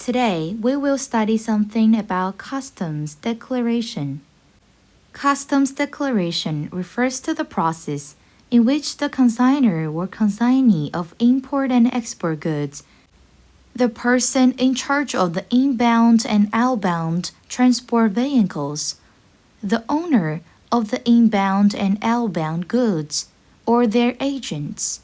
Today, we will study something about customs declaration. Customs declaration refers to the process in which the consignor or consignee of import and export goods, the person in charge of the inbound and outbound transport vehicles, the owner of the inbound and outbound goods, or their agents,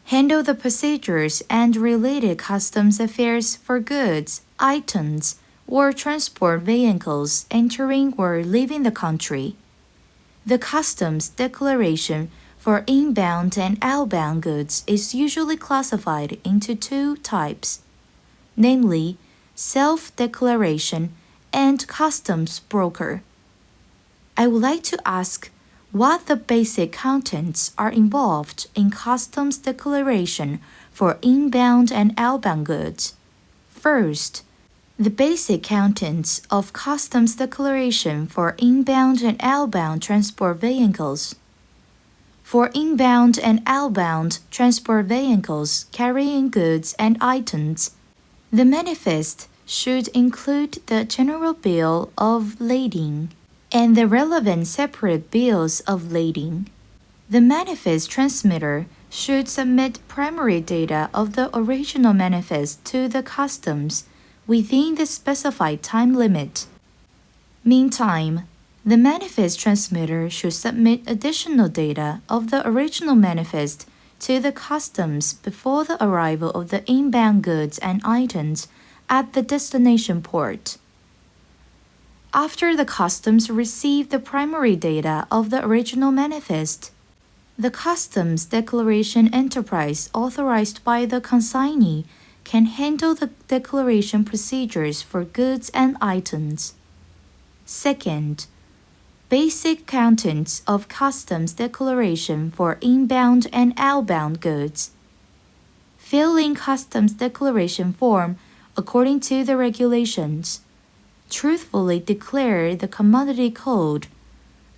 handle the procedures and related customs affairs for goods, items, or transport vehicles entering or leaving the country. The customs declaration for inbound and outbound goods is usually classified into two types, namely self-declaration and customs broker. I would like to ask what the basic contents are involved in customs declaration for inbound and outbound goods. First, the basic contents of customs declaration for inbound and outbound transport vehicles. For inbound and outbound transport vehicles carrying goods and items, the manifest should include the general bill of lading and the relevant separate bills of lading. The manifest transmitter should submit primary data of the original manifest to the customs within the specified time limit. Meantime, the manifest transmitter should submit additional data of the original manifest to the customs before the arrival of the inbound goods and items at the destination port. After the customs receive the primary data of the original manifest, the customs declaration enterprise authorized by the consignee can handle the declaration procedures for goods and items. Second, basic contents of customs declaration for inbound and outbound goods. Fill in customs declaration form according to the regulations. Truthfully declare the commodity code,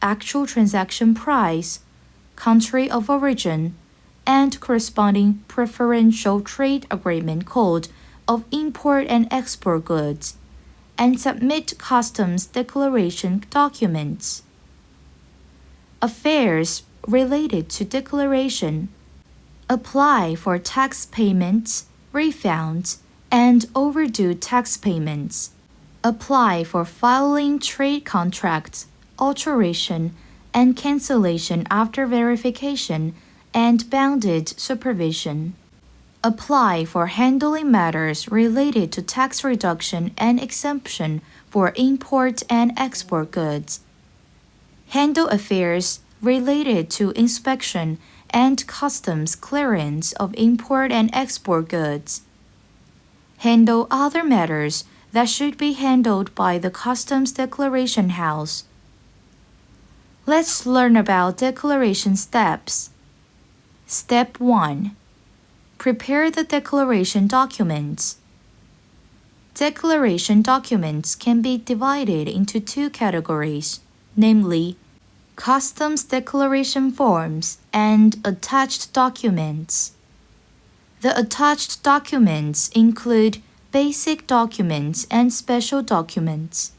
actual transaction price, country of origin, and corresponding preferential trade agreement code of import and export goods, and submit customs declaration documents. Affairs related to declaration. Apply for tax payments, refunds, and overdue tax payments. Apply for filing trade contracts, alteration, and cancellation after verification and bounded supervision. Apply for handling matters related to tax reduction and exemption for import and export goods. Handle affairs related to inspection and customs clearance of import and export goods. Handle other matters that should be handled by the Customs Declaration House. Let's learn about declaration steps. Step 1. Prepare the declaration documents. Declaration documents can be divided into two categories, namely customs declaration forms and attached documents. The attached documents include basic documents and special documents.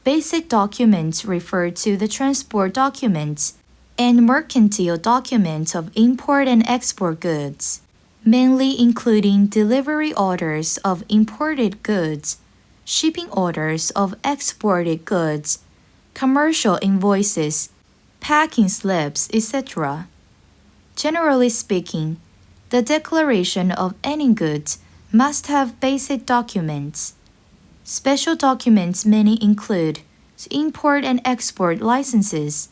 Basic documents refer to the transport documents and mercantile documents of import and export goods, mainly including delivery orders of imported goods, shipping orders of exported goods, commercial invoices, packing slips, etc. Generally speaking, the declaration of any goods must have basic documents. Special documents may include import and export licenses,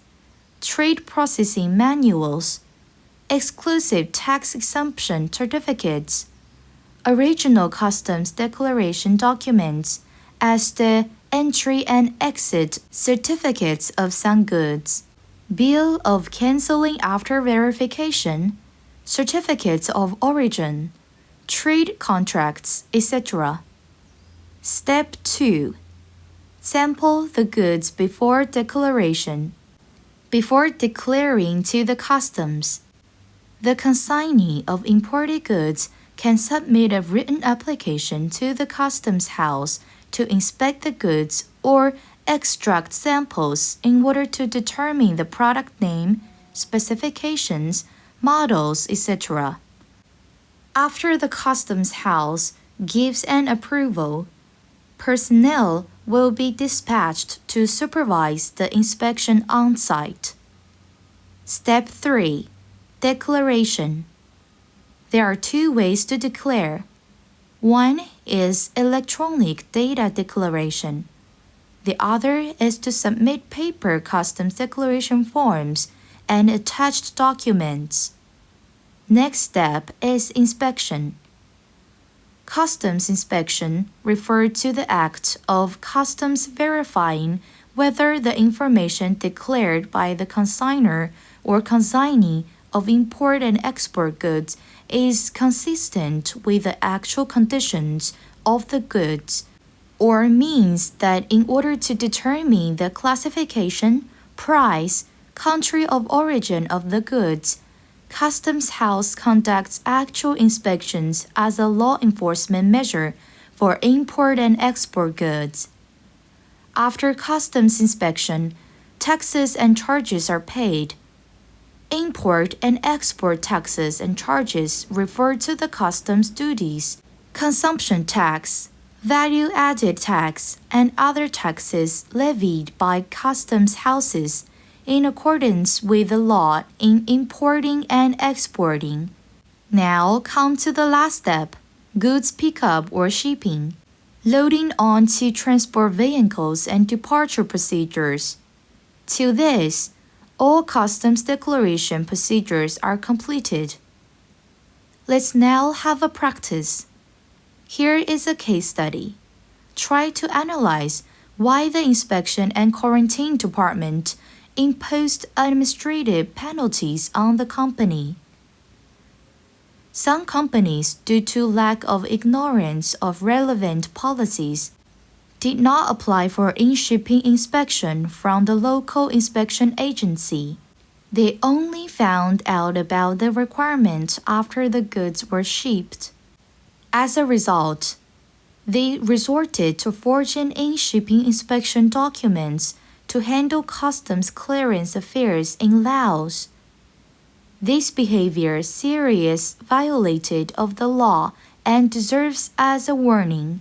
trade processing manuals, exclusive tax exemption certificates, original customs declaration documents as the entry and exit certificates of some goods, bill of canceling after verification, certificates of origin, trade contracts, etc. Step 2. Sample the goods before declaration. Before declaring to the customs, the consignee of imported goods can submit a written application to the customs house to inspect the goods or extract samples in order to determine the product name, specifications, models, etc. After the customs house gives an approval, personnel will be dispatched to supervise the inspection on site. Step 3. Declaration. There are two ways to declare. One is electronic data declaration. The other is to submit paper customs declaration forms and attached documents. Next step is inspection. Customs inspection refers to the act of customs verifying whether the information declared by the consignor or consignee of import and export goods is consistent with the actual conditions of the goods, or means that in order to determine the classification, price, country of origin of the goods, Customs House conducts actual inspections as a law enforcement measure for import and export goods. After customs inspection, taxes and charges are paid. Import and export taxes and charges refer to the customs duties, consumption tax, value-added tax, and other taxes levied by customs houses in accordance with the law in importing and exporting. Now come to the last step, goods pickup or shipping, loading onto transport vehicles and departure procedures. To this, all customs declaration procedures are completed. Let's now have a practice. Here is a case study. Try to analyze why the inspection and quarantine department imposed administrative penalties on the company. Some companies, due to lack of ignorance of relevant policies, did not apply for in-shipping inspection from the local inspection agency. They only found out about the requirement after the goods were shipped. As a result, they resorted to forging in-shipping inspection documents to handle customs clearance affairs in Laos. This behavior serious violated of the law and deserves as a warning.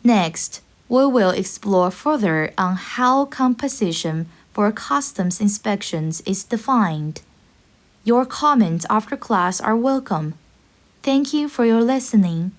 Next, we will explore further on how composition for customs inspections is defined. Your comments after class are welcome. Thank you for your listening.